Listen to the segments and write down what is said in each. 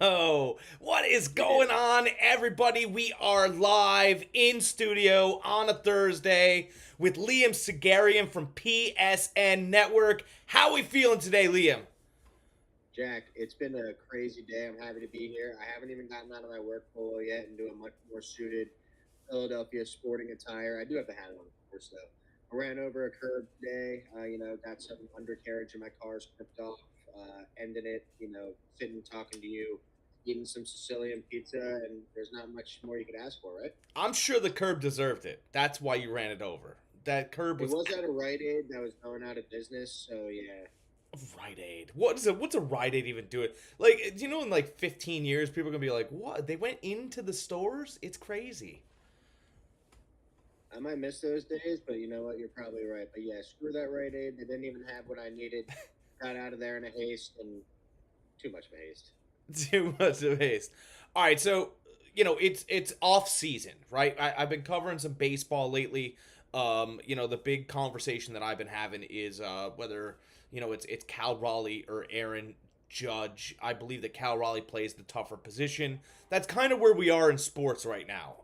Oh, what is We did going it. on, everybody? We are live in studio on a Thursday with Liam Sagarian from PSN Network. How are we feeling today, Liam? Jack, it's been a crazy day. I'm happy to be here. I haven't even gotten out of my work polo yet and do a much more suited Philadelphia sporting attire. I do have the hat on, of course, though. I ran over a curb today. Got some undercarriage in my car stripped off, ending it, sitting talking to you, eating some Sicilian pizza, and there's not much more you could ask for, right? I'm sure the curb deserved it. That's why you ran it over. That curb It was was at a Rite Aid that was going out of business, so yeah. Rite Aid. What is it? What's a Rite Aid even doing? Like, do you know, in like 15 years, people are gonna be like, "What? They went into the stores? It's crazy." I might miss those days, but you know what? You're probably right. But yeah, screw that Rite Aid. They didn't even have what I needed. Got out of there in a haste and too much of a haste. Too much of haste. All right, so it's off season, right? I've been covering some baseball lately. The big conversation that I've been having is whether it's Cal Raleigh or Aaron Judge. I believe that Cal Raleigh plays the tougher position. That's kind of where we are in sports right now.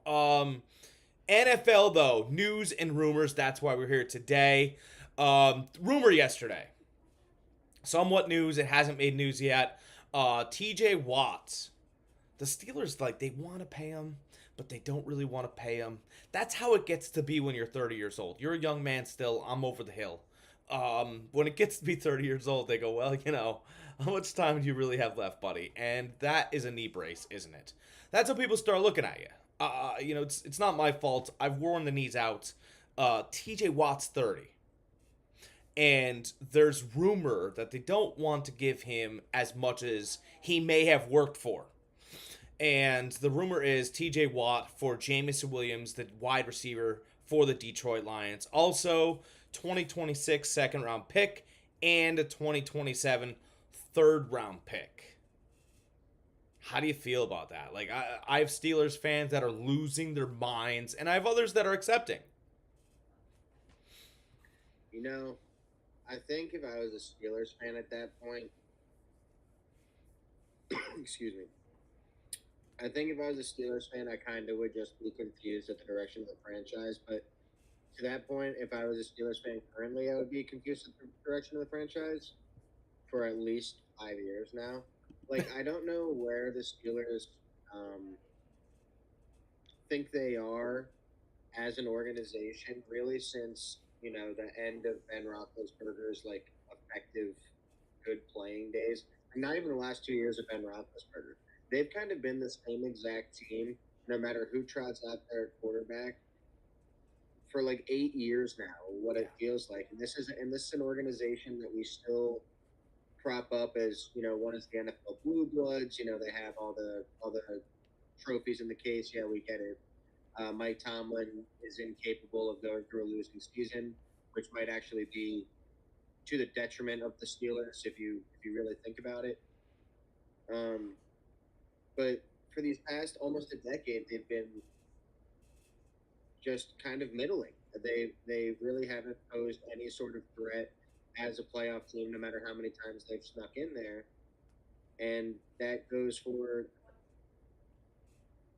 NFL though, news and rumors. That's why we're here today. Rumor yesterday, somewhat news. It hasn't made news yet. T.J. Watts, the Steelers, like, they want to pay him, but they don't really want to pay him. That's how it gets to be when you're 30 years old. You're a young man still. I'm over the hill. When it gets to be 30 years old, they go, well, how much time do you really have left, buddy? And that is a knee brace, isn't it? That's how people start looking at you. It's not my fault. I've worn the knees out. TJ Watt's 30. And there's rumor that they don't want to give him as much as he may have worked for. And the rumor is TJ Watt for Jameson Williams, the wide receiver for the Detroit Lions. Also, 2026 second round pick and a 2027 third round pick. How do you feel about that? Like, I have Steelers fans that are losing their minds, and I have others that are accepting. You know, I think if I was a Steelers fan at that point, excuse me, I think if I was a Steelers fan, I kind of would just be confused at the direction of the franchise. But to that point, if I was a Steelers fan currently, I would be confused at the direction of the franchise for at least 5 years now. Like, I don't know where the Steelers um, think they are as an organization, really, since the end of Ben Roethlisberger's like effective, good playing days, and not even the last 2 years of Ben Roethlisberger. They've kind of been the same exact team, no matter who trots out there at quarterback for like 8 years now. What Yeah. it feels like, and this is an organization that we still prop up as one is the NFL Blue Bloods. They have all the trophies in the case. Yeah, we get it. Mike Tomlin is incapable of going through a losing season, which might actually be to the detriment of the Steelers if you really think about it. Um, but for these past almost a decade, they've been just kind of middling. They really haven't posed any sort of threat as a playoff team, no matter how many times they've snuck in there. And that goes for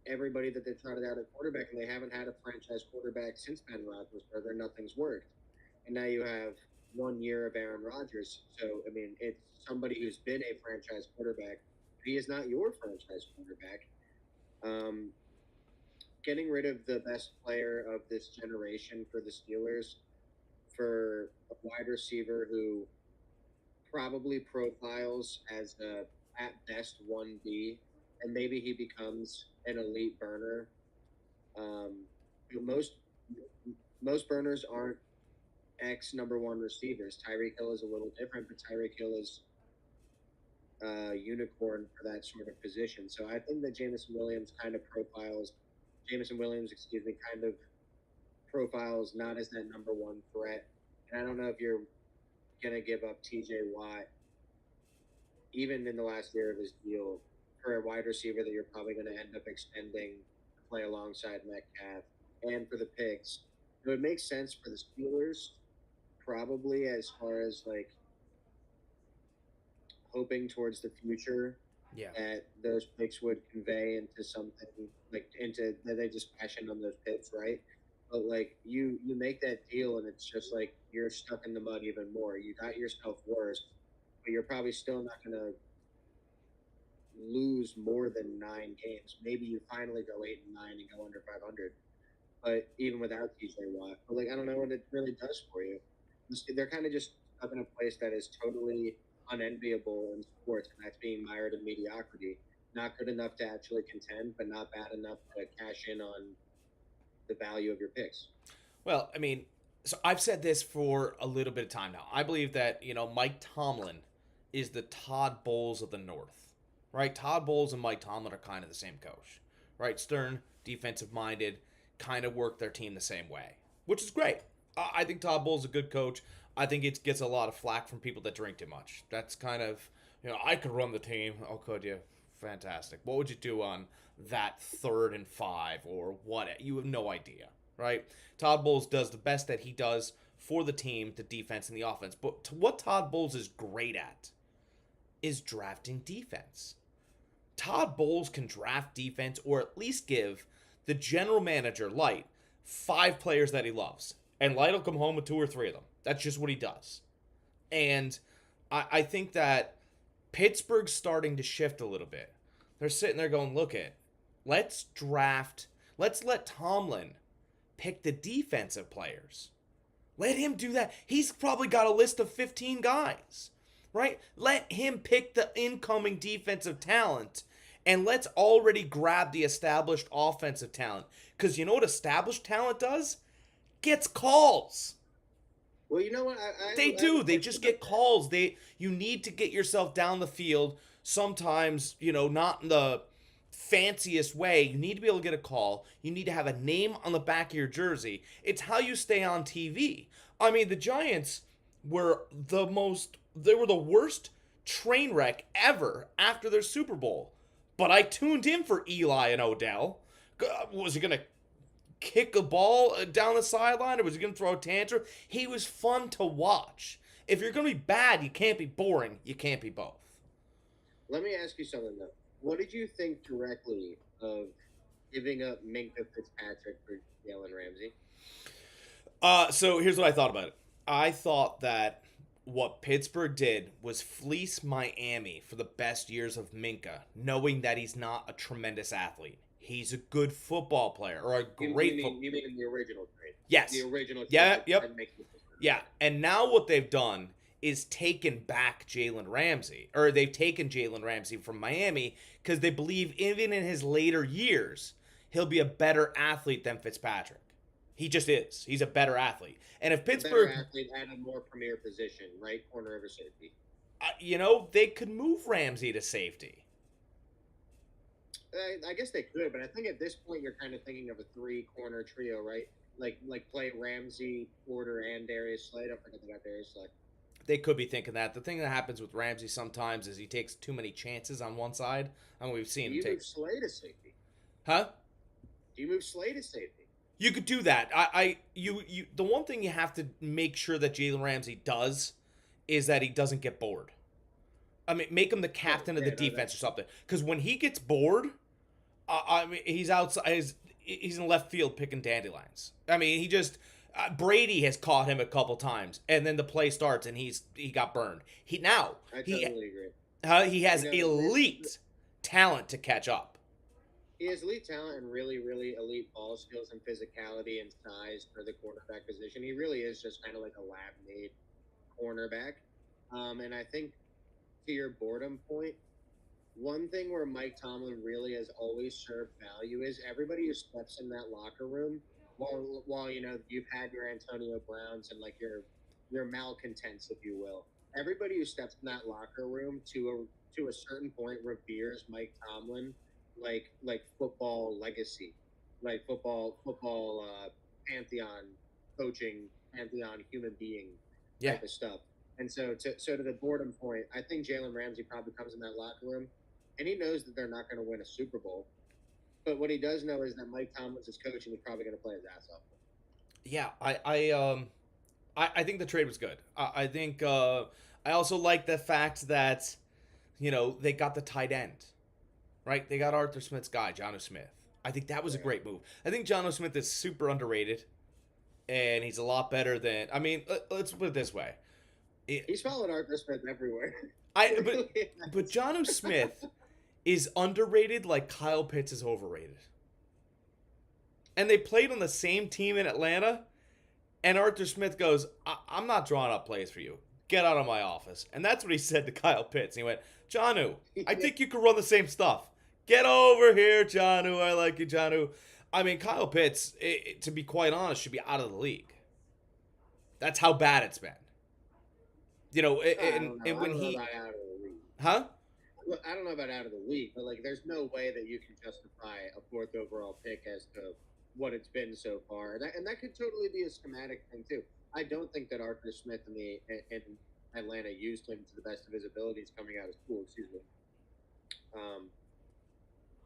everybody that they trotted out at quarterback, and they haven't had a franchise quarterback since Ben Roethlisberger. Nothing's worked, and now you have 1 year of Aaron Rodgers. So I mean, it's somebody who's been a franchise quarterback. He is not your franchise quarterback. Um, Getting rid of the best player of this generation for the Steelers for a wide receiver who probably profiles as a at best 1B, and maybe he becomes an elite burner. Um, most most burners aren't ex number one receivers. Tyreek Hill is a little different, but Tyreek Hill is a unicorn for that sort of position. So I think that Jameson Williams, excuse me, kind of profiles not as that number one threat. And I don't know if you're gonna give up T.J. Watt even in the last year of his deal for a wide receiver that you're probably going to end up extending to play alongside Metcalf and for the picks. It would make sense for the Steelers, probably as far as like hoping towards the future. Yeah. that those picks would convey into something like into that they just passion on those picks, right? But like you make that deal and it's just like you're stuck in the mud even more. You got yourself worse, but you're probably still not gonna lose more than 9 games. Maybe you finally go 8-9 and go under 500. But even without TJ Watt, but like I don't know what it really does for you. They're kind of just stuck in a place that is totally unenviable in sports, and that's being mired in mediocrity. Not good enough to actually contend, but not bad enough to cash in on the value of your picks. Well, I mean, so I've said this for a little bit of time now. I believe that, Mike Tomlin is the Todd Bowles of the North, right? Todd Bowles and Mike Tomlin are kind of the same coach, right? Stern, defensive minded, kind of work their team the same way, which is great. I think Todd Bowles is a good coach. I think it gets a lot of flack from people that drink too much. That's kind of, I could run the team. Oh, could you? Fantastic. What would you do on that 3rd and 5 or what? You have no idea, right? Todd Bowles does the best that he does for the team, the defense, and the offense. But what Todd Bowles is great at is drafting defense. Todd Bowles can draft defense or at least give the general manager, Light, 5 players that he loves. And Light will come home with 2 or 3 of them. That's just what he does. And I think that Pittsburgh's starting to shift a little bit. They're sitting there going, look it, let's draft, let's let Tomlin pick the defensive players. Let him do that. He's probably got a list of 15 guys, right? Let him pick the incoming defensive talent and let's already grab the established offensive talent. Because you know what established talent does? Gets calls. Well, you know what? They I have do. a They question just about get that. calls. You need to get yourself down the field. Sometimes, not in the fanciest way. You need to be able to get a call. You need to have a name on the back of your jersey. It's how you stay on TV. I mean, the Giants were they were the worst train wreck ever after their Super Bowl. But I tuned in for Eli and Odell. Was he going to kick a ball down the sideline or was he going to throw a tantrum? He was fun to watch. If you're going to be bad, you can't be boring. You can't be both. Let me ask you something though. What did you think directly of giving up Minka Fitzpatrick for Jalen Ramsey? So here's what I thought about it. I thought that what Pittsburgh did was fleece Miami for the best years of Minka, knowing that he's not a tremendous athlete. He's a good football player or a great football. You mean in the original trade? The Yes. original trade Yeah. that Yep. tried making the Yeah, and now what they've done is taken back Jalen Ramsey, or they've taken Jalen Ramsey from Miami because they believe even in his later years, he'll be a better athlete than Fitzpatrick. He just is. He's a better athlete. And if a better Pittsburgh, athlete at a more premier position, right corner over safety. they could move Ramsey to safety. I guess they could, but I think at this point you're kind of thinking of a 3 corner trio, right? Like play Ramsey, Porter, and Darius Slay. Don't forget about Darius Slay. They could be thinking that. The thing that happens with Ramsey sometimes is he takes too many chances on one side. I mean, we've Do seen him you take. move Slay to safety? Huh? Do you move Slay to safety? You could do that. The one thing you have to make sure that Jalen Ramsey does is that he doesn't get bored. I mean, make him the captain of the No, defense or something. Because when he gets bored, I mean, he's outside. He's in left field picking dandelions. I mean, he just Brady has caught him a couple times, and then the play starts, and he got burned. I totally agree. He has You know, elite talent to catch up. he has elite talent and really, really elite ball skills and physicality and size for the quarterback position. He really is just kind of like a lab-made cornerback. And I think to your boredom point, one thing where Mike Tomlin really has always served value is everybody who steps in that locker room. While you've had your Antonio Browns and like your malcontents, if you will. Everybody who steps in that locker room to a certain point reveres Mike Tomlin like football legacy, like football pantheon, coaching pantheon, human being Yeah. type of stuff. And so to the boredom point, I think Jalen Ramsey probably comes in that locker room, and he knows that they're not going to win a Super Bowl. But what he does know is that Mike Tomlin's his coach, and he's probably going to play his ass off. Yeah, I think the trade was good. I think I also like the fact that they got the tight end, right? They got Arthur Smith's guy, Jonnu Smith. I think that was a Yeah. great move. I think Jonnu Smith is super underrated, and he's a lot better than. I mean, let's put it this way. He's following Arthur Smith everywhere. I but Jonnu Smith is underrated like Kyle Pitts is overrated. And they played on the same team in Atlanta, and Arthur Smith goes, I'm not drawing up plays for you. Get out of my office. And that's what he said to Kyle Pitts. He went, Jonnu, I think you could run the same stuff. Get over here, Jonnu. I like you, Jonnu. I mean, Kyle Pitts, to be quite honest, should be out of the league. That's how bad it's been. And when he, out of the league. huh? I don't know about out of the league, but like, there's no way that you can justify a fourth overall pick as to what it's been so far, and that could totally be a schematic thing too. I don't think that Arthur Smith in Atlanta used him to the best of his abilities coming out of school. Excuse me.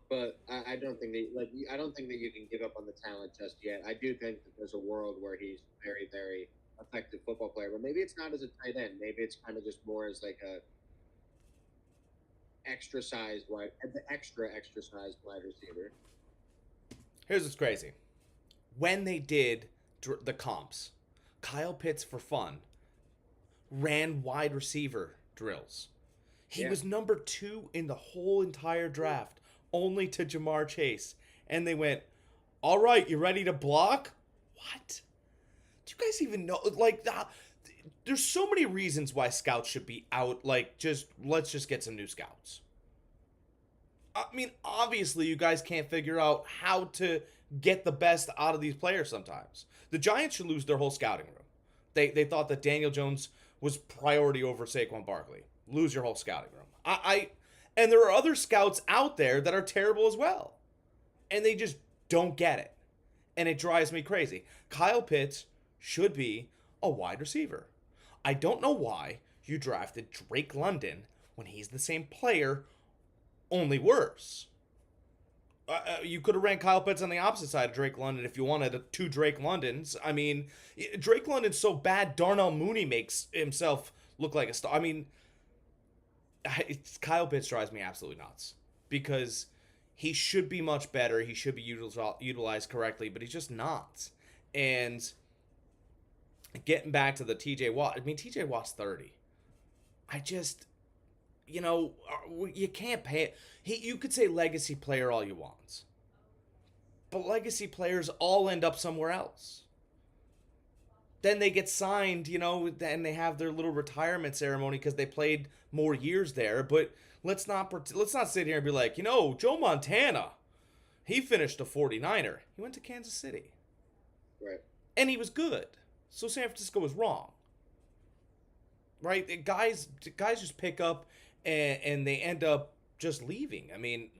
But I don't think that I don't think that you can give up on the talent just yet. I do think that there's a world where he's very, very effective football player, but maybe it's not as a tight end. Maybe it's kind of just more as like a extra sized wide receiver. Here's what's crazy. When they did the comps, Kyle Pitts, for fun, ran wide receiver drills. He was number 2 in the whole entire draft, only to Jamar Chase. And they went, all right, you ready to block? What? Do you guys even know? Like, there's so many reasons why scouts should be out. Like, let's just get some new scouts. I mean, obviously, you guys can't figure out how to get the best out of these players sometimes. The Giants should lose their whole scouting room. They thought that Daniel Jones was priority over Saquon Barkley. Lose your whole scouting room. And there are other scouts out there that are terrible as well. And they just don't get it. And it drives me crazy. Kyle Pitts should be a wide receiver. I don't know why you drafted Drake London when he's the same player, only worse. You could have ran Kyle Pitts on the opposite side of Drake London if you wanted 2 Drake Londons. I mean, Drake London's so bad, Darnell Mooney makes himself look like a star. I mean, Kyle Pitts drives me absolutely nuts because he should be much better. He should be utilized correctly, but he's just not. And getting back to the TJ Watt, I mean, TJ Watt's 30. You can't pay it. You could say legacy player all you want, but legacy players all end up somewhere else. Then they get signed, and they have their little retirement ceremony because they played more years there. But let's not sit here and be like, Joe Montana, he finished a 49er. He went to Kansas City, right? And he was good. So San Francisco was wrong, right? Guys just pick up and they end up just leaving. I mean,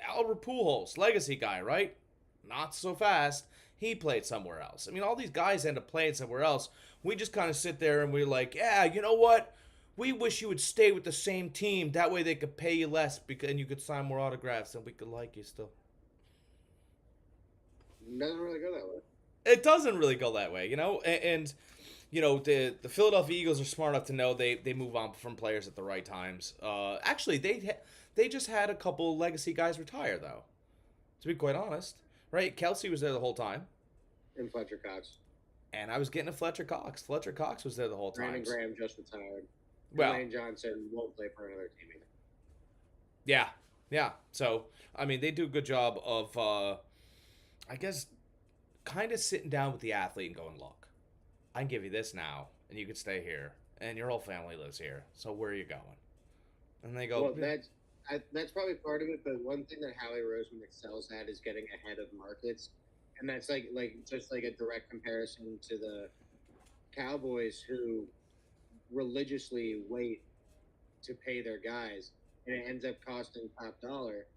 Albert Pujols, legacy guy, right? Not so fast. He played somewhere else. I mean, all these guys end up playing somewhere else. We just kind of sit there and we're like, yeah, you know what? We wish you would stay with the same team. That way they could pay you less and you could sign more autographs and we could like you still. It doesn't really go that way. It doesn't really go that way, And the Philadelphia Eagles are smart enough to know they move on from players at the right times. Actually, they just had a couple legacy guys retire, though. To be quite honest, right? Kelsey was there the whole time, and Fletcher Cox. And I was getting a Fletcher Cox. Fletcher Cox was there the whole time. Brandon Graham just retired. Well, Lane Johnson won't play for another team either. Yeah. So I mean, they do a good job of, I guess, kind of sitting down with the athlete and going, look, I can give you this now, and you can stay here, and your whole family lives here. So where are you going? And they go, well, that's probably part of it. But one thing that Howie Roseman excels at is getting ahead of markets, and that's like a direct comparison to the Cowboys, who religiously wait to pay their guys, and it ends up costing top dollar.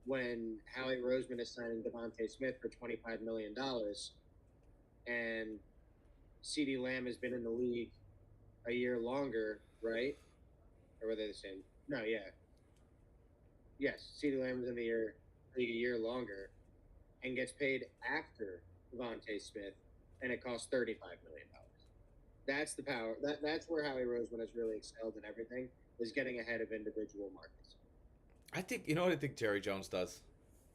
When Howie Roseman is signing Devontae Smith for $25 million, and CeeDee Lamb has been in the league a year longer, right? Or were they the same? No, yeah. Yes, CeeDee Lamb was in the league a year longer and gets paid after Devontae Smith, and it costs $35 million. That's the power. That's where Howie Roseman has really excelled in everything. is getting ahead of individual markets. I think, you know what I think Jerry Jones does?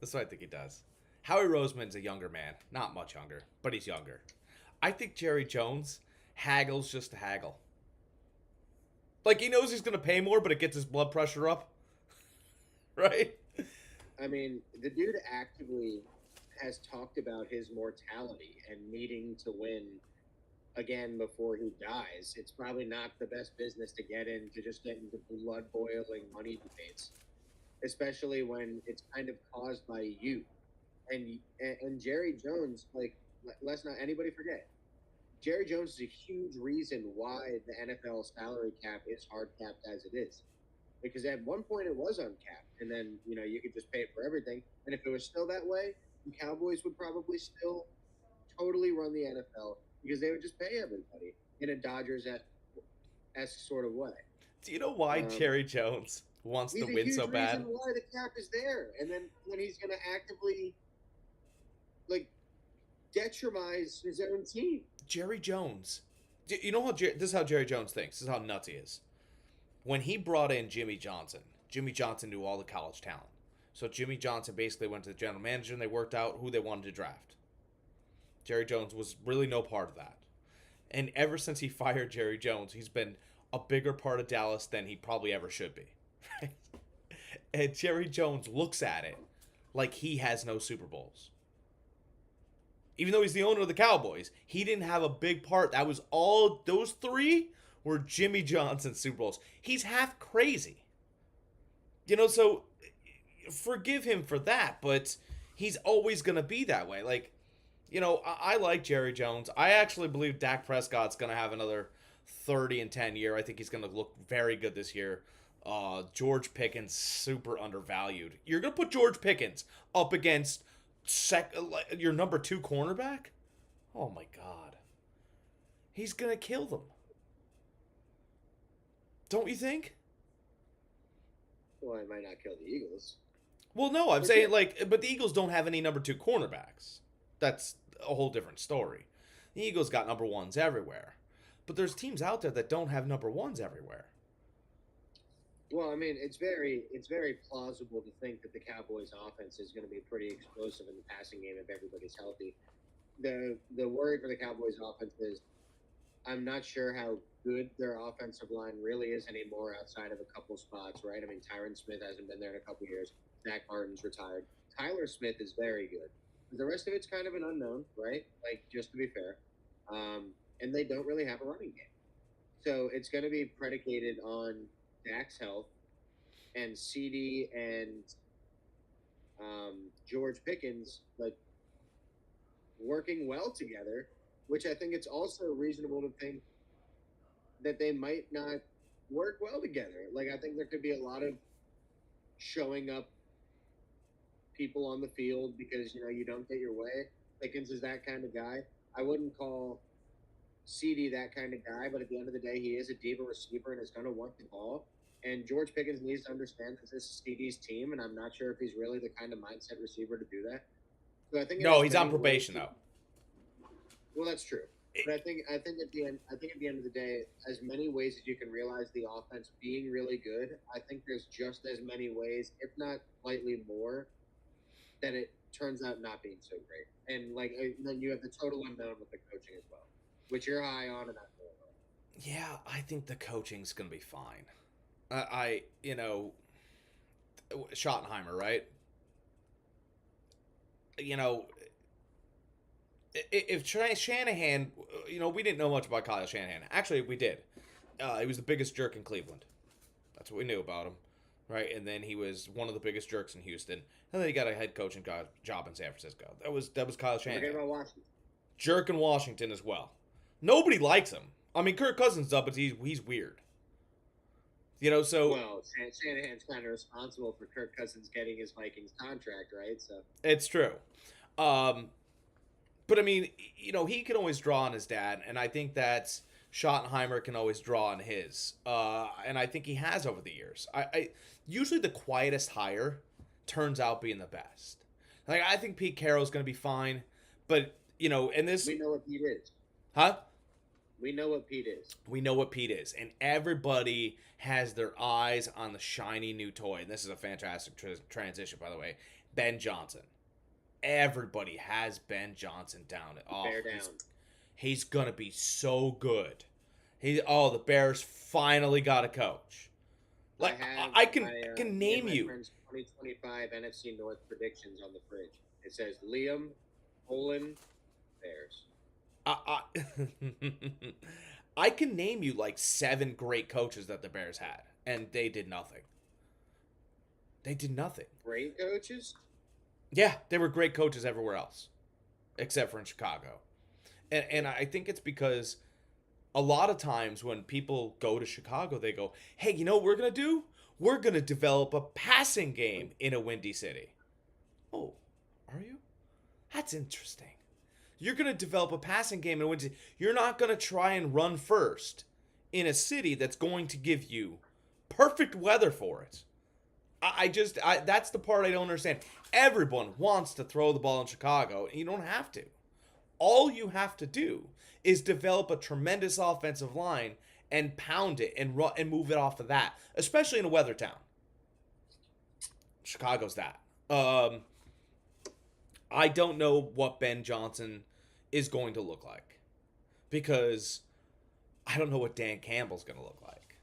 That's what I think he does. Howie Roseman's a younger man. Not much younger, but he's younger. I think Jerry Jones haggles just to haggle. Like, he knows he's going to pay more, but it gets his blood pressure up. Right? I mean, the dude actively has talked about his mortality and needing to win again before he dies. It's probably not the best business to get into, just get into blood boiling money debates, especially when it's kind of caused by you. And Jerry Jones, like, let's not anybody forget, Jerry Jones is a huge reason why the NFL salary cap is hard capped as it is. Because at one point it was uncapped, and then you could just pay for everything. And if it was still that way, the Cowboys would probably still totally run the NFL because they would just pay everybody in a Dodgers-esque sort of way. Do you know why Jerry Jones wants to win so bad? He's a huge reason why the cap is there, and then when he's going to actively like detrimize his own team. Jerry Jones. You know how this is how Jerry Jones thinks. This is how nuts he is. When he brought in Jimmy Johnson knew all the college talent. So Jimmy Johnson basically went to the general manager and they worked out who they wanted to draft. Jerry Jones was really no part of that. And ever since he fired Jerry Jones, he's been a bigger part of Dallas than he probably ever should be. Right? And Jerry Jones looks at it like he has no Super Bowls. Even though he's the owner of the Cowboys, he didn't have a big part. That was all, those three were Jimmy Johnson's Super Bowls. He's half crazy. So forgive him for that, but he's always going to be that way. Like, I like Jerry Jones. I actually believe Dak Prescott's going to have another 30-10 year. I think he's going to look very good this year. George Pickens, super undervalued. You're going to put George Pickens up against your number 2 cornerback? Oh my God. He's going to kill them. Don't you think? Well, I might not kill the Eagles. Well, no, I'm saying, but the Eagles don't have any number 2 cornerbacks. That's a whole different story. The Eagles got number 1s everywhere. But there's teams out there that don't have number 1s everywhere. Well, I mean, it's very plausible to think that the Cowboys' offense is going to be pretty explosive in the passing game if everybody's healthy. The worry for the Cowboys' offense is I'm not sure how good their offensive line really is anymore outside of a couple spots, right? I mean, Tyron Smith hasn't been there in a couple years. Zach Martin's retired. Tyler Smith is very good. The rest of it's kind of an unknown, right? Like, just to be fair. And they don't really have a running game. So it's going to be predicated on Dak's health and CD and George Pickens working well together, which I think it's also reasonable to think that they might not work well together. Like, I think there could be a lot of showing up people on the field because you don't get your way. Pickens is that kind of guy. I wouldn't call CD that kind of guy, but at the end of the day, he is a diva receiver and is going to want the ball. And George Pickens needs to understand that this is CD's team, and I'm not sure if he's really the kind of mindset receiver to do that. So I think he's on probation though. Well, that's true. But I think at the end of the day, as many ways as you can realize the offense being really good, I think there's just as many ways, if not slightly more, that it turns out not being so great. And then you have the total unknown with the coaching as well, which you're high on and I'm low on. Yeah, I think the coaching's gonna be fine. Schottenheimer, right? If Shanahan, we didn't know much about Kyle Shanahan. Actually, we did. He was the biggest jerk in Cleveland. That's what we knew about him, right? And then he was one of the biggest jerks in Houston. And then he got a head coaching job in San Francisco. That was Kyle Shanahan. Forget about Washington. Jerk in Washington as well. Nobody likes him. I mean, Kirk Cousins up, but he's weird. So... Well, Shanahan's kind of responsible for Kirk Cousins getting his Vikings contract, right? So it's true. But, I mean, he can always draw on his dad, and I think that Schottenheimer can always draw on his. And I think he has over the years. I usually the quietest hire turns out being the best. Like, I think Pete Carroll's going to be fine, but, and this... We know what Pete is. Huh? We know what Pete is. We know what Pete is, and everybody has their eyes on the shiny new toy. And this is a fantastic transition, by the way. Ben Johnson. Everybody has Ben Johnson down. Oh, Bear down. He's gonna be so good. The Bears finally got a coach. Like I can name you. 2025 NFC North predictions on the fridge. It says Liam, Bears. I can name you like 7 great coaches that the Bears had, and they did nothing. They did nothing. Great coaches? Yeah, they were great coaches everywhere else, except for in Chicago. And I think it's because a lot of times when people go to Chicago, they go, hey, you know what we're going to do? We're going to develop a passing game in a windy city. Oh, are you? That's interesting. You're going to develop a passing game in a windy city. You're not going to try and run first in a city that's going to give you perfect weather for it. That's the part I don't understand. Everyone wants to throw the ball in Chicago, and you don't have to. All you have to do is develop a tremendous offensive line and pound it and run and move it off of that, especially in a weather town. Chicago's that. I don't know what Ben Johnson is going to look like because I don't know what Dan Campbell's going to look like.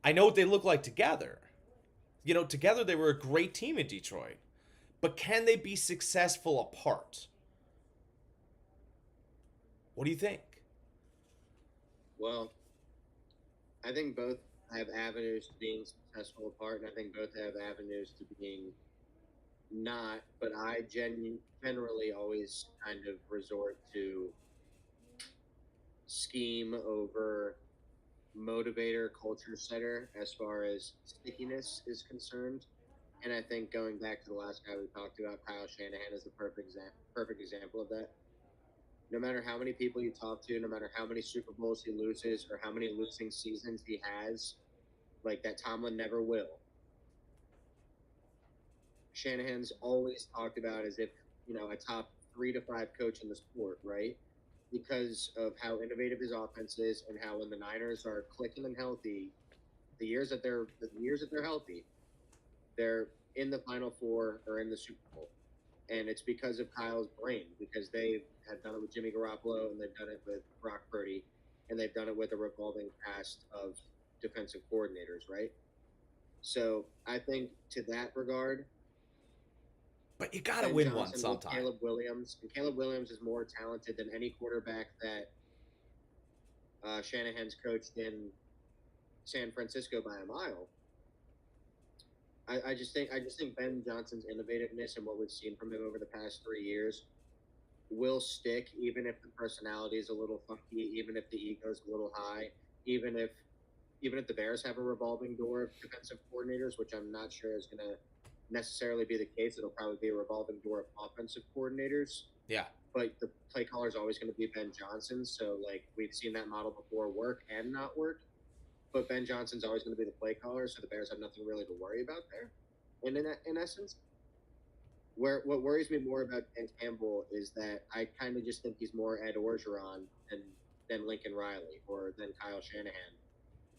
I know what they look like together. You know, together they were a great team in Detroit. But can they be successful apart? What do you think? Well, I think both have avenues to being successful apart, and I think both have avenues to being not. But I generally always kind of resort to scheme over motivator, culture setter as far as stickiness is concerned. And I think going back to the last guy we talked about, Kyle Shanahan, is the perfect example of that. No matter how many people you talk to, no matter how many Super Bowls he loses or how many losing seasons he has, like that Tomlin never will. Shanahan's always talked about as if, you know, a top 3 to 5 coach in the sport, right? Because of how innovative his offense is and how when the Niners are clicking and healthy, the years that they're healthy, they're in the Final Four or in the Super Bowl. And it's because of Kyle's brain, because they have done it with Jimmy Garoppolo and they've done it with Brock Purdy and they've done it with a revolving cast of defensive coordinators, right? So I think to that regard, but you got to win one sometime. Caleb Williams is more talented than any quarterback that Shanahan's coached in San Francisco by a mile. I just think Ben Johnson's innovativeness and what we've seen from him over the past 3 years will stick, even if the personality is a little funky, even if the ego is a little high, even if the Bears have a revolving door of defensive coordinators, which I'm not sure is going to necessarily be the case. It'll probably be a revolving door of offensive coordinators. Yeah. But the play caller is always going to be Ben Johnson. So, like, we've seen that model before work and not work. But Ben Johnson's always going to be the play caller, so the Bears have nothing really to worry about there. And in essence, what worries me more about Dan Campbell is that I kind of just think he's more Ed Orgeron than Lincoln Riley or than Kyle Shanahan.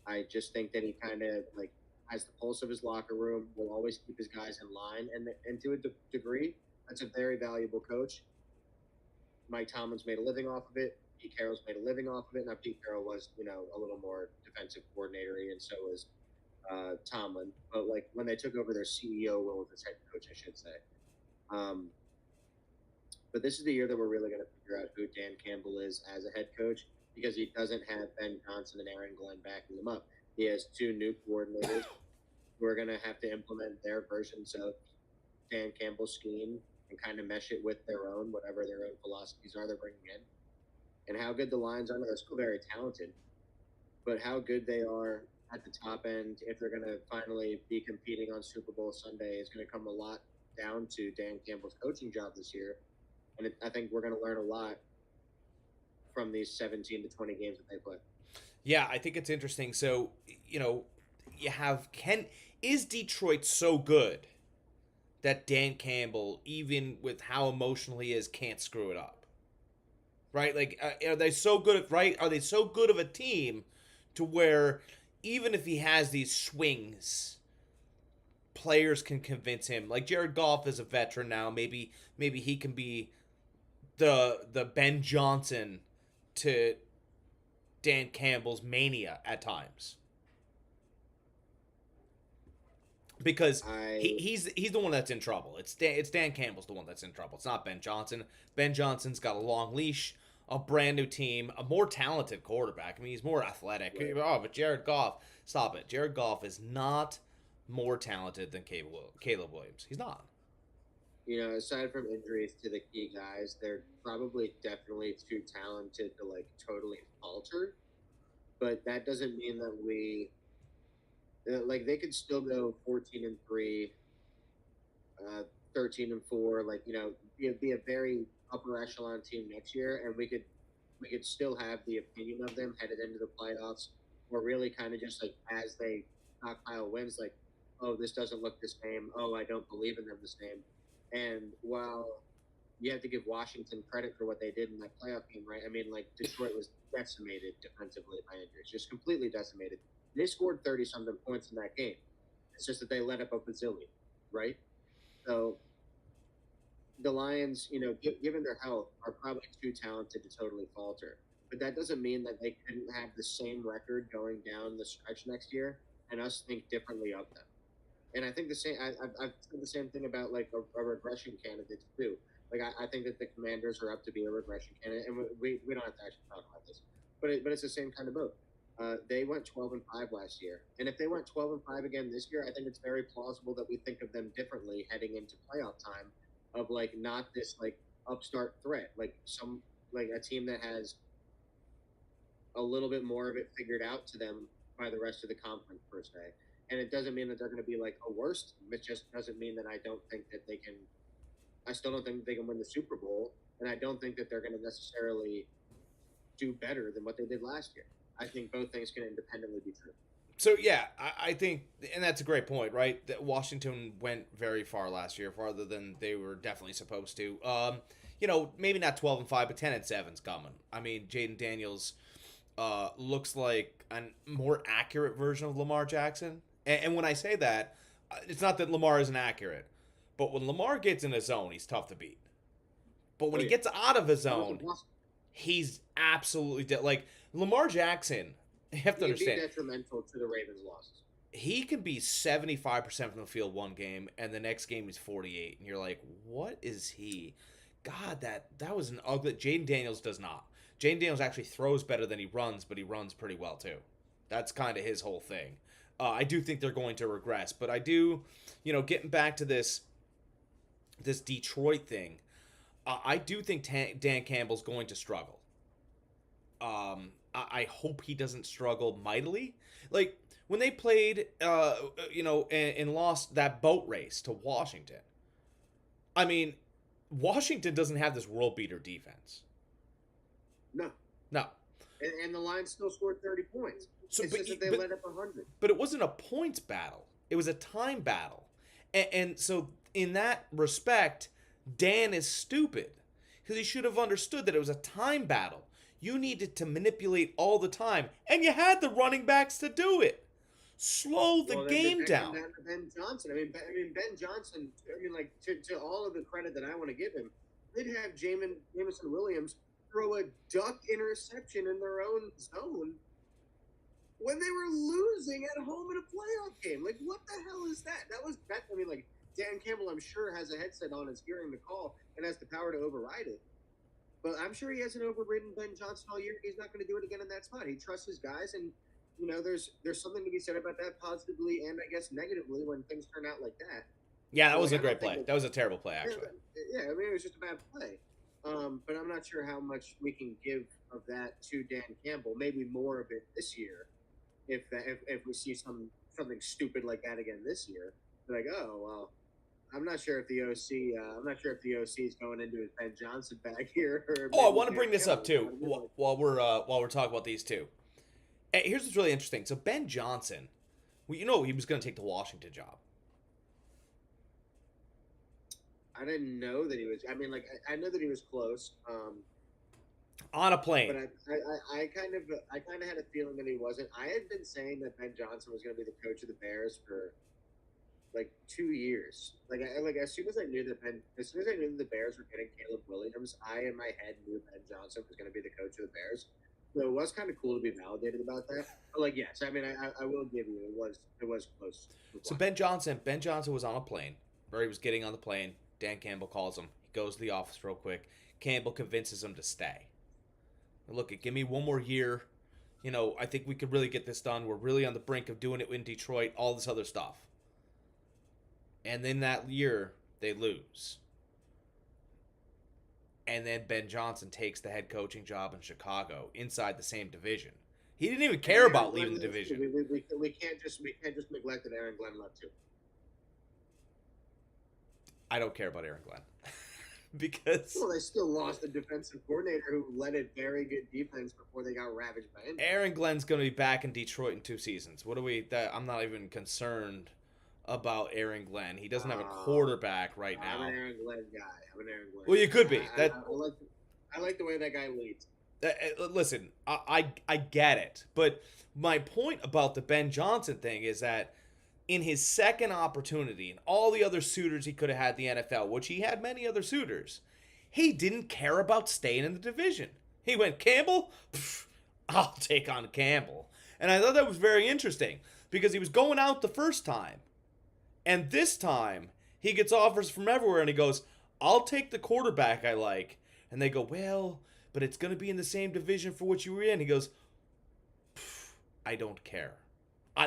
I just think that he kind of like has the pulse of his locker room, will always keep his guys in line, and to a degree, that's a very valuable coach. Mike Tomlin's made a living off of it. Pete Carroll's made a living off of it. Now, Pete Carroll was, you know, a little more defensive coordinator, and so was Tomlin. But, like, when they took over their CEO role as head coach, I should say. But this is the year that we're really going to figure out who Dan Campbell is as a head coach, because he doesn't have Ben Johnson and Aaron Glenn backing him up. He has 2 new coordinators who are going to have to implement their versions of Dan Campbell's scheme and kind of mesh it with their own, whatever their own philosophies are they're bringing in. And how good the Lions are, they're still very talented, but how good they are at the top end, if they're going to finally be competing on Super Bowl Sunday, is going to come a lot down to Dan Campbell's coaching job this year. And I think we're going to learn a lot from these 17 to 20 games that they play. Yeah, I think it's interesting. So, you know, is Detroit so good that Dan Campbell, even with how emotional he is, can't screw it up? right? Like, are they so good at right? Are they so good of a team to where even if he has these swings, players can convince him. Like Jared Goff is a veteran now. Maybe he can be the Ben Johnson to Dan Campbell's mania at times. Because I he's the one that's in trouble. It's Dan Campbell's the one that's in trouble. It's not Ben Johnson. Ben Johnson's got a long leash, a brand new team, a more talented quarterback. I mean, he's more athletic. Right. Oh, but Jared Goff, stop it. Jared Goff is not more talented than Caleb Williams. He's not. Aside from injuries to the key guys, they're probably definitely too talented to like totally falter. But that doesn't mean that like they could still go 14-3, 13-4, like be a very upper echelon team next year, and we could still have the opinion of them headed into the playoffs, or really kind of just like as they stockpile wins, like, oh, this doesn't look the same. Oh, I don't believe in them the same. And while you have to give Washington credit for what they did in that playoff game, right? I mean, like Detroit was decimated defensively by injuries, just completely decimated. They scored 30 something points in that game. It's just that they let up a bazillion, right? So the Lions, given their health, are probably too talented to totally falter. But that doesn't mean that they couldn't have the same record going down the stretch next year and us think differently of them. And I think the same. I've said the same thing about like a regression candidate too. Like I think that the Commanders are up to be a regression candidate, and we don't have to actually talk about this, but it's the same kind of boat. They went 12-5 last year, and if they went 12-5 again this year, I think it's very plausible that we think of them differently heading into playoff time, of like not this like upstart threat, like a team that has a little bit more of it figured out to them by the rest of the conference per se. And it doesn't mean that they're going to be like a worst. It just doesn't mean that I don't think that they can. I still don't think they can win the Super Bowl, and I don't think that they're going to necessarily do better than what they did last year. I think both things can independently be true. So yeah, I think, and that's a great point, right? That Washington went very far last year, farther than they were definitely supposed to. Maybe not 12-5, but 10-7's coming. I mean, Jaden Daniels looks like a more accurate version of Lamar Jackson. And when I say that, it's not that Lamar isn't accurate, but when Lamar gets in his zone, he's tough to beat. But when he gets out of his zone, he's absolutely like Lamar Jackson. You have to understand. He'd be detrimental to the Ravens' losses. He can be 75% from the field one game, and the next game he's 48, and you're like, what is he? God, that was an ugly. Jaden Daniels does not. Jaden Daniels actually throws better than he runs, but he runs pretty well too. That's kind of his whole thing. I do think they're going to regress, but I do, getting back to this Detroit thing, I do think Dan Campbell's going to struggle. I hope he doesn't struggle mightily. Like when they played, and lost that boat race to Washington. I mean, Washington doesn't have this world beater defense. No. No. And the Lions still scored 30 points. So, it's just that they let up 100. But it wasn't a points battle. It was a time battle. And so in that respect, Dan is stupid. Because he should have understood that it was a time battle. You needed to manipulate all the time. And you had the running backs to do it. Slow the game down. Ben Johnson. I mean, Ben Johnson, like, to all of the credit that I want to give him, they'd have Jameson Williams throw a duck interception in their own zone when they were losing at home in a playoff game. Like, what the hell is that? Like, Dan Campbell, I'm sure, has a headset on, is hearing the call, and has the power to override it. But I'm sure he hasn't overridden Ben Johnson all year. He's not going to do it again in that spot. He trusts his guys, and, there's something to be said about that positively and, I guess, negatively when things turn out like that. Yeah, that was a great play. That was a terrible play, actually. Yeah, it was just a bad play. But I'm not sure how much we can give of that to Dan Campbell. Maybe more of it this year, if we see something stupid like that again this year. Like, oh well, I'm not sure if the OC is going into his Ben Johnson bag here. I want to bring this up too while we're talking about these two. Hey, here's what's really interesting. So Ben Johnson, he was going to take the Washington job. I didn't know that he was. I mean, like, I know that he was close. On a plane. But I kind of had a feeling that he wasn't. I had been saying that Ben Johnson was going to be the coach of the Bears for like 2 years. Like as soon as I knew that the Bears were getting Caleb Williams, I in my head knew Ben Johnson was going to be the coach of the Bears. So it was kind of cool to be validated about that. But like, yes, I mean, I will give you it was close. So Ben Johnson was on a plane. He was getting on the plane. Dan Campbell calls him. He goes to the office real quick. Campbell convinces him to stay. Look, give me one more year. I think we could really get this done. We're really on the brink of doing it in Detroit. All this other stuff. And then that year they lose. And then Ben Johnson takes the head coaching job in Chicago inside the same division. He didn't even care about leaving the division. We can't just neglect that Aaron Glenn left too. I don't care about Aaron Glenn. Because Well, they still lost a defensive coordinator who led a very good defense before they got ravaged by injury. Aaron Glenn's going to be back in Detroit in 2 seasons. I'm not even concerned about Aaron Glenn. He doesn't have a quarterback right now. I'm an Aaron Glenn guy. Well, you could be. I like the way that guy leads. Listen, I get it, but my point about the Ben Johnson thing is that in his second opportunity and all the other suitors he could have had in the NFL, which he had many other suitors, he didn't care about staying in the division. He went, Campbell? Pff, I'll take on Campbell. And I thought that was very interesting because he was going out the first time. And this time, he gets offers from everywhere and he goes, I'll take the quarterback I like. And they go, well, but it's going to be in the same division for what you were in. He goes, I don't care.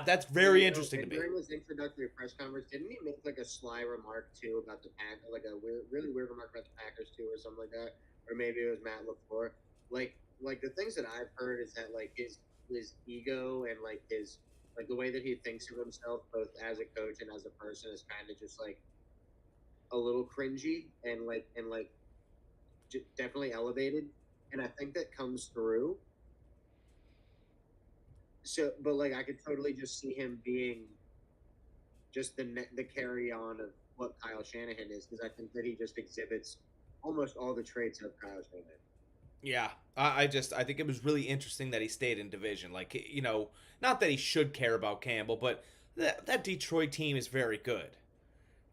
That's very interesting to me. During his introductory press conference, didn't he make like a sly remark too about the Pack, like a really weird remark about the Packers too, or something like that, or maybe it was Matt LaFleur. Like the things that I've heard is that like his ego and like the way that he thinks of himself, both as a coach and as a person, is kind of just like a little cringy and definitely elevated, and I think that comes through. So, but like I could totally just see him being just the carry on of what Kyle Shanahan is, because I think that he just exhibits almost all the traits of Kyle Shanahan. Yeah, I think it was really interesting that he stayed in division. Like, not that he should care about Campbell, but that Detroit team is very good.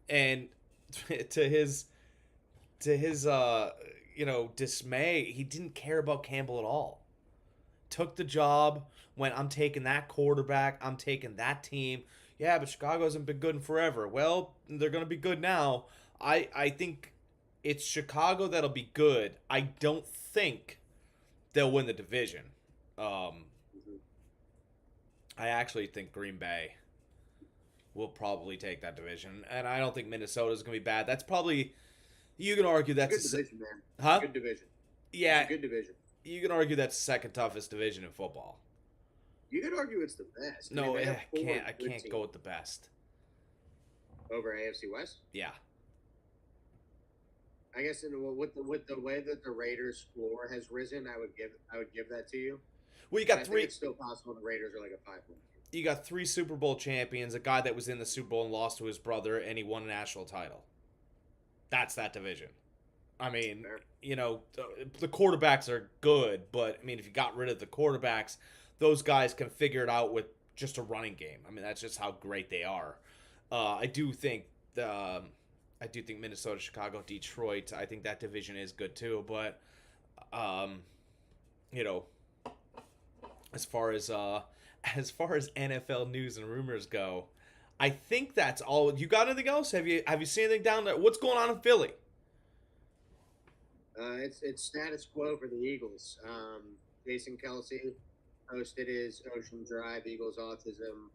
And to his dismay, he didn't care about Campbell at all. Took the job, went, I'm taking that quarterback, I'm taking that team. Yeah, but Chicago hasn't been good in forever. Well, they're going to be good now. I think it's Chicago that'll be good. I don't think they'll win the division. I actually think Green Bay will probably take that division, and I don't think Minnesota's going to be bad. That's probably, you can argue that's Good division, man. Huh? Good division. Yeah, It's a good division. you can argue that's the second toughest division in football. You could argue it's the best. No, they have I four can't. I good can't teams go with the best. over AFC West. Yeah, I guess with the way that the Raiders' floor has risen, I would give that to you. well, you But got I think three. it's still possible the Raiders are like a 5-win team. You got three Super Bowl champions, a guy that was in the Super Bowl and lost to his brother, and he won a national title. That's that division. I mean, Fair. the quarterbacks are good, but I mean, if you got rid of the quarterbacks, those guys can figure it out with just a running game. I mean, that's just how great they are. I do think Minnesota, Chicago, Detroit. I think that division is good too. But you know, as far as NFL news and rumors go, I think that's all. You got anything else? Have you seen anything down there? What's going on in Philly? It's status quo for the Eagles. Jason Kelsey hosted his Ocean Drive Eagles Autism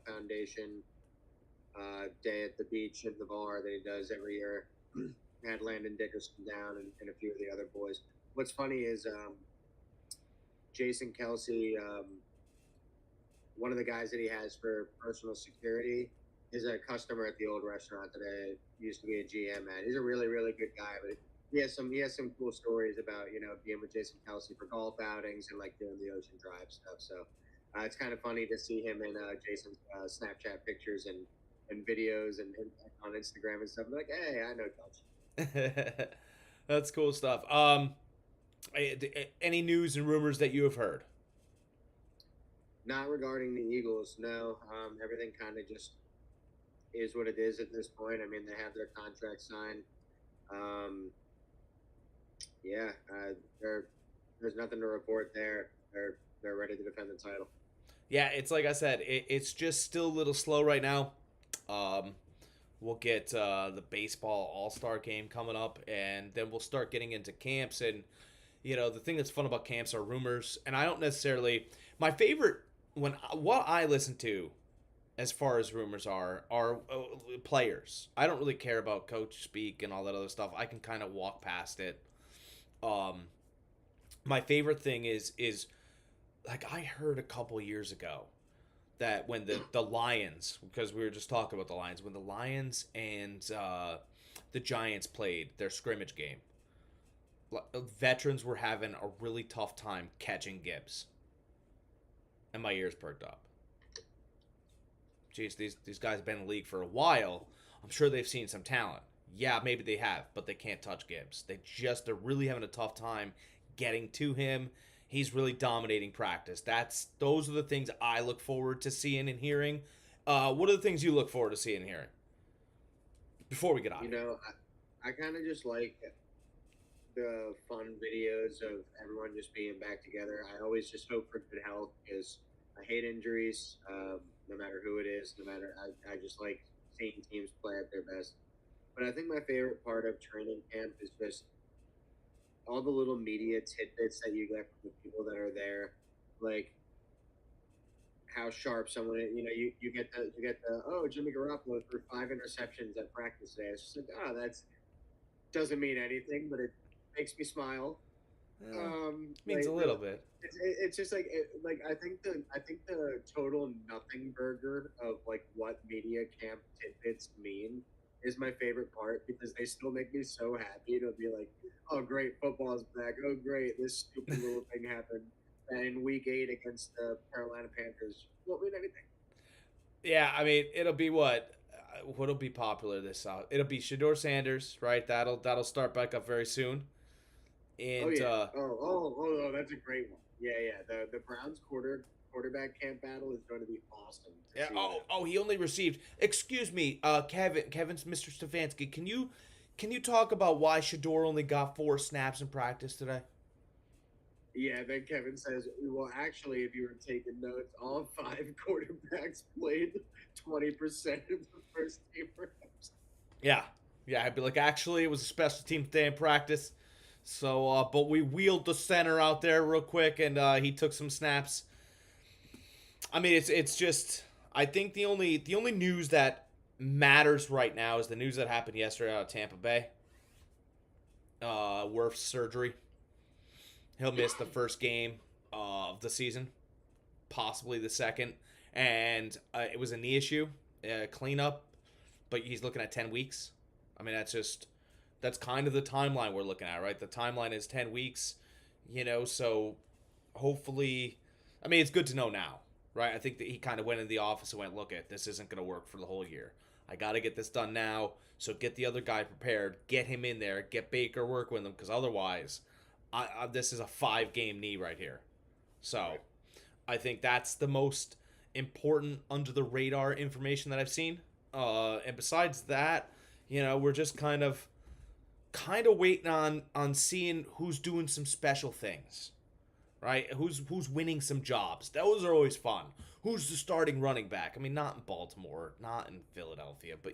Foundation day at the beach in the bar that he does every year. Had Landon Dickerson down and a few of the other boys. What's funny is Jason Kelsey, one of the guys that he has for personal security, is a customer at the old restaurant that I used to be a GM at. He's a really, really good guy, but he has some cool stories about being with Jason Kelsey for golf outings and like doing the Ocean Drive stuff. So it's kind of funny to see him in Jason's Snapchat pictures and videos and on Instagram and stuff. I'm like, hey, I know Kelsey. That's cool stuff. Any news and rumors that you have heard? Not regarding the Eagles, no. Everything kind of just is what it is at this point. I mean, they have their contract signed. Um, yeah, there's nothing to report there. They're ready to defend the title. Yeah, it's like I said, it's just still a little slow right now. Um, we'll get the baseball All Star game coming up, and then we'll start getting into camps. And the thing that's fun about camps are rumors, and I don't necessarily my favorite when what I listen to as far as rumors are players. I don't really care about coach speak and all that other stuff. I can kind of walk past it. Um, my favorite thing is like I heard a couple years ago that when the Lions, because we were just talking about the Lions, when the Lions and the Giants played their scrimmage game, veterans were having a really tough time catching Gibbs, and my ears perked up. Jeez, these guys have been in the league for a while. I'm sure they've seen some talent. Yeah, maybe they have, but they can't touch Gibbs. They're really having a tough time getting to him. He's really dominating practice. Those are the things I look forward to seeing and hearing. What are the things you look forward to seeing and hearing before we get out? I kind of just like the fun videos of everyone just being back together. I always just hope for good health because I hate injuries, no matter who it is. No matter, I just like seeing teams play at their best. But I think my favorite part of training camp is just all the little media tidbits that you get from the people that are there, like how sharp someone is. You get the oh, Jimmy Garoppolo threw 5 interceptions at practice today. It's just like, oh, that's doesn't mean anything, but it makes me smile. Means Like a little bit. it's just like I think the total nothing burger of like what media camp tidbits mean is my favorite part because they still make me so happy to be like, oh great, football's back. Oh great, this stupid little thing happened in week 8 against the Carolina Panthers. Won't mean anything. Yeah, I mean, it'll be what? What'll be popular this out? It'll be Shador Sanders, right? That'll start back up very soon. Oh And yeah. That's a great one. Yeah, yeah. The Browns quarterback camp battle is going to be awesome to yeah, see what oh, happens. he only received. Excuse me, Kevin's Mr. Stefanski. Can you talk about why Shador only got 4 snaps in practice today? Yeah, then Kevin says, well, actually, if you were taking notes, all 5 quarterbacks played 20% of the first team reps. Yeah, yeah. I'd be like, actually, it was a special team day in practice. So, but we wheeled the center out there real quick, and he took some snaps. I mean, it's just I think the only news that matters right now is the news that happened yesterday out of Tampa Bay. Wirf's surgery. He'll miss the first game of the season, possibly the second, and it was a knee issue, cleanup, but he's looking at 10 weeks. I mean, that's kind of the timeline we're looking at, right? The timeline is 10 weeks, so hopefully, I mean, it's good to know now, right? I think that he kind of went in the office and went, look, this isn't going to work for the whole year. I got to get this done now. So get the other guy prepared, get him in there, get Baker work with him, because otherwise, this is a 5-game knee right here. So I think that's the most important under the radar information that I've seen. And besides that, we're just kind of waiting on seeing who's doing some special things, right? Who's winning some jobs. Those are always fun. Who's the starting running back? I mean, not in Baltimore, not in Philadelphia, but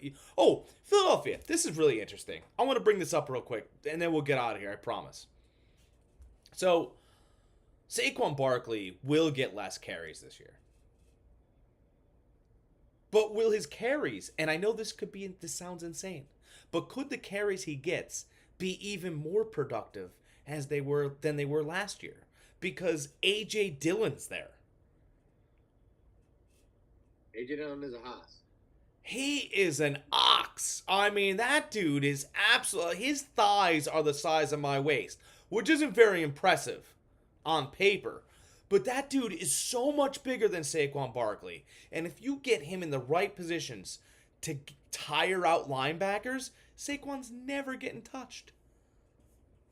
Philadelphia. This is really interesting. I want to bring this up real quick, and then we'll get out of here. I promise. So, Saquon Barkley will get less carries this year. But will his carries, and I know this sounds insane, but could the carries he gets be even more productive than they were last year? Because AJ Dillon's there. AJ Dillon is a hoss. He is an ox. I mean, that dude is absolutely. His thighs are the size of my waist, which isn't very impressive on paper. But that dude is so much bigger than Saquon Barkley. And if you get him in the right positions to tire out linebackers, Saquon's never getting touched.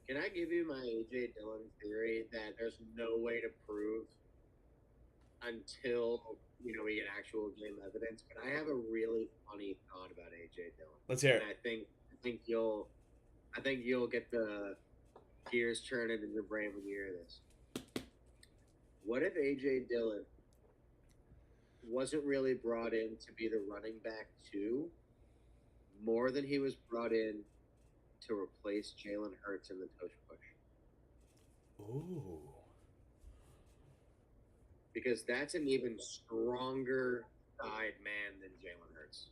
Can I give you my AJ Dillon theory that there's no way to prove until we get actual game evidence? But I have a really funny thought about AJ Dillon, Let's hear and it. I think you'll get the gears turning in your brain when you hear this. What if AJ Dillon wasn't really brought in to be the running back two, more than he was brought in to replace Jalen Hurts in the tush push? Ooh. Because that's an even stronger side man than Jalen Hurts.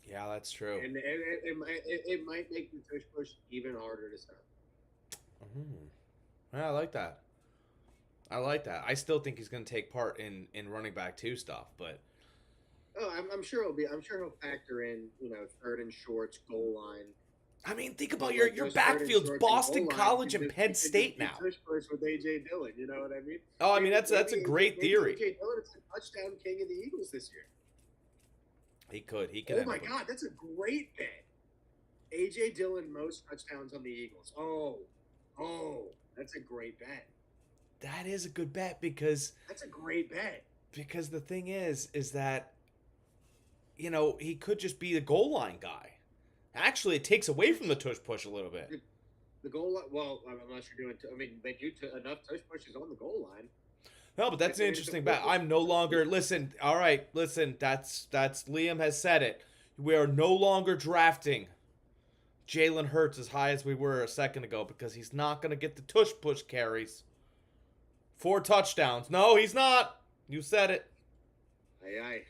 Yeah, that's true. And it might make the tush push even harder to stop. Yeah, I like that. I still think he's going to take part in running back two stuff, but Oh, I'm sure he'll factor in, third and shorts, goal line. I mean, think about But your like your those third and backfields, shorts and Boston goal line, College you and could Penn just State do now. tush push with AJ Dillon. You know what I mean? Oh, I mean that's a great maybe theory. AJ Dillon is the touchdown king of the Eagles this year. He could. Oh my God, that's a great bet. AJ Dillon most touchdowns on the Eagles. Oh, that's a great bet. That is a good bet because That's a great bet. the thing is that he could just be the goal line guy. Actually, it takes away from the tush push a little bit. The goal line, well, unless you're doing, they do enough tush pushes on the goal line. No, but that's an interesting bet. I'm no longer listen. All right, listen. That's Liam has said it. We are no longer drafting Jalen Hurts as high as we were a second ago because he's not going to get the tush push carries. 4 touchdowns. No, he's not. You said it. Aye.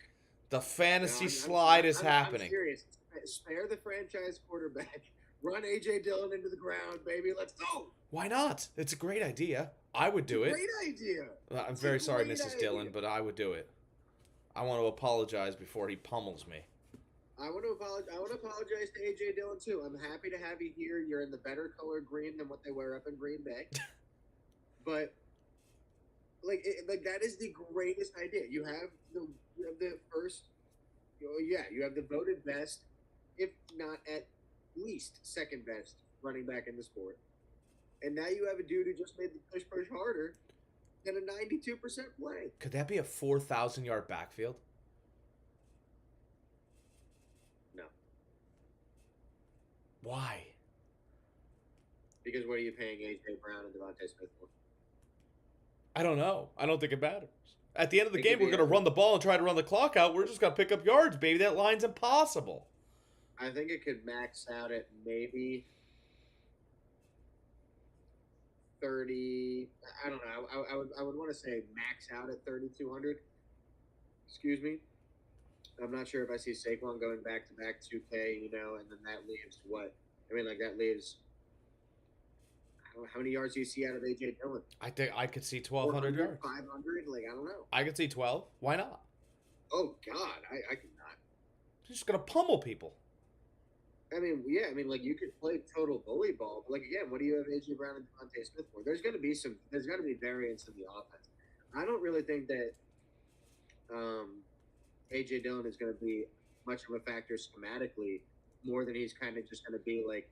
The fantasy No, slide is I'm happening. serious. Spare the franchise quarterback. Run AJ Dillon into the ground, baby. Let's go. Why not? It's a great idea. I would do it. Great idea. I'm It's a very sorry, great Mrs. idea. Dillon, but I would do it. I want to apologize before he pummels me. I want to apologize to AJ Dillon too. I'm happy to have you here. You're in the better color green than what they wear up in Green Bay. But like that is the greatest idea. You have the first. You have the voted best, if not at least second best running back in the sport. And now you have a dude who just made the push harder than a 92% play. Could that be a 4,000-yard backfield? No. Why? Because what are you paying A.J. Brown and Devontae Smith for? I don't know. I don't think it matters. At the end of the It game, could we're be going to run the ball and try to run the clock out. We're just going to pick up yards, baby. That line's impossible. I think it could max out at maybe 30. I don't know. I would want to say max out at 3,200. Excuse me. I'm not sure if I see Saquon going back to back 2K, and then that leaves what? I mean, that leaves. I don't know, how many yards do you see out of AJ Dillon? I think I could see 1,200 yards. 500? I don't know. I could see 12. Why not? Oh God, I could not. He's just going to pummel people. I mean, you could play total bully ball, but again, what do you have AJ Brown and Devontae Smith for? There's going to be variance in the offense. I don't really think that AJ Dillon is going to be much of a factor schematically, more than he's kind of just going to be like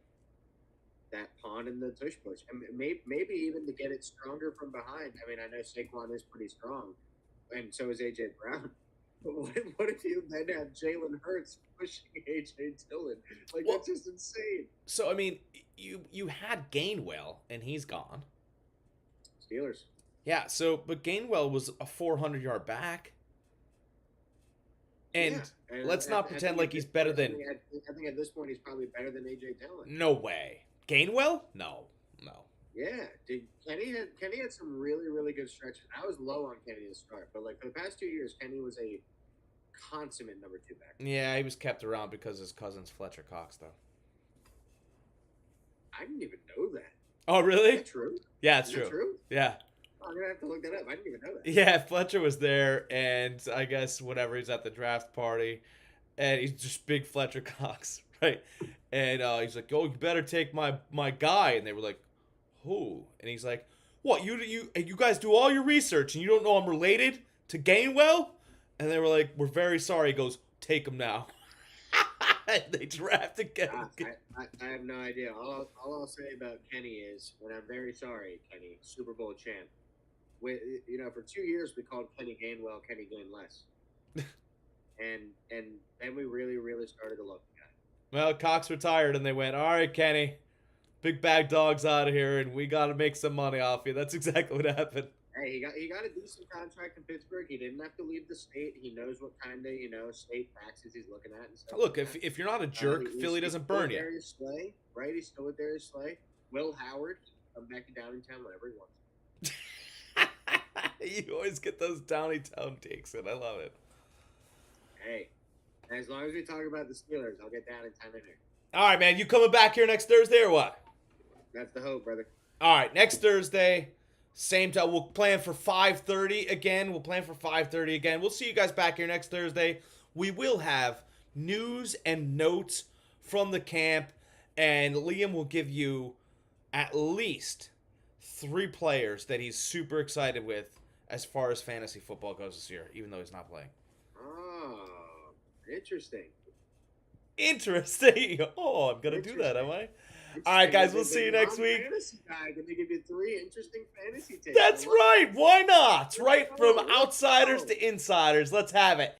that pawn in the tush push, and maybe even to get it stronger from behind. I mean, I know Saquon is pretty strong, and so is AJ Brown. But what if you then have Jalen Hurts pushing AJ Dillon? That's just insane. So I mean, you had Gainwell and he's gone. Steelers. Yeah. So, but Gainwell was a 400-yard back. And let's not pretend like he's better than. I think at this point he's probably better than AJ Dillon. No way. Gainwell? No. Yeah, Kenny had some really, really good stretches. I was low on Kenny to start, but for the past 2 years, Kenny was a consummate number 2 back. Yeah, he was kept around because his cousin's Fletcher Cox, though. I didn't even know that. Oh, really? Is that true? Yeah, it's Is that true? Yeah. I'm gonna have to look that up. I didn't even know that. Yeah, Fletcher was there, and I guess whatever, he's at the draft party, and he's just big Fletcher Cox, right? And he's like, "Oh, you better take my guy," and they were like, "Who?" And he's like, "What? You guys do all your research, and you don't know I'm related to Gainwell?" And they were like, "We're very sorry." He goes, "Take him now." They drafted Kenny. I have no idea. All I'll say about Kenny is, and I'm very sorry, Kenny, Super Bowl champ. For 2 years we called Kenny Gainwell Kenny Gainless, and then we really started to love the guy. Well, Cox retired, and they went, all right, Kenny, big bag dog's out of here, and we got to make some money off you. That's exactly what happened. Hey, he got a decent contract in Pittsburgh. He didn't have to leave the state. He knows what kind of state taxes he's looking at and stuff. Look, if you're not a jerk, Philly doesn't burn you. Darius Slay, right? He's still with Darius Slay. Will Howard, come back to Downingtown whenever he wants. You always get those Downingtown takes, and I love it. Hey, as long as we talk about the Steelers, I'll get Downingtown in here. All right, man. You coming back here next Thursday or what? That's the hope, brother. All right, next Thursday, same time. We'll plan for 5:30 again. We'll see you guys back here next Thursday. We will have news and notes from the camp, and Liam will give you at least 3 players that he's super excited with as far as fantasy football goes this year, even though he's not playing. Oh, interesting. Oh, I'm going to do that, am I? All right, guys, we'll see you next week. Fantasy guy going to give you 3 interesting fantasy takes. That's right. Why not? Right from outsiders to insiders. Let's have it.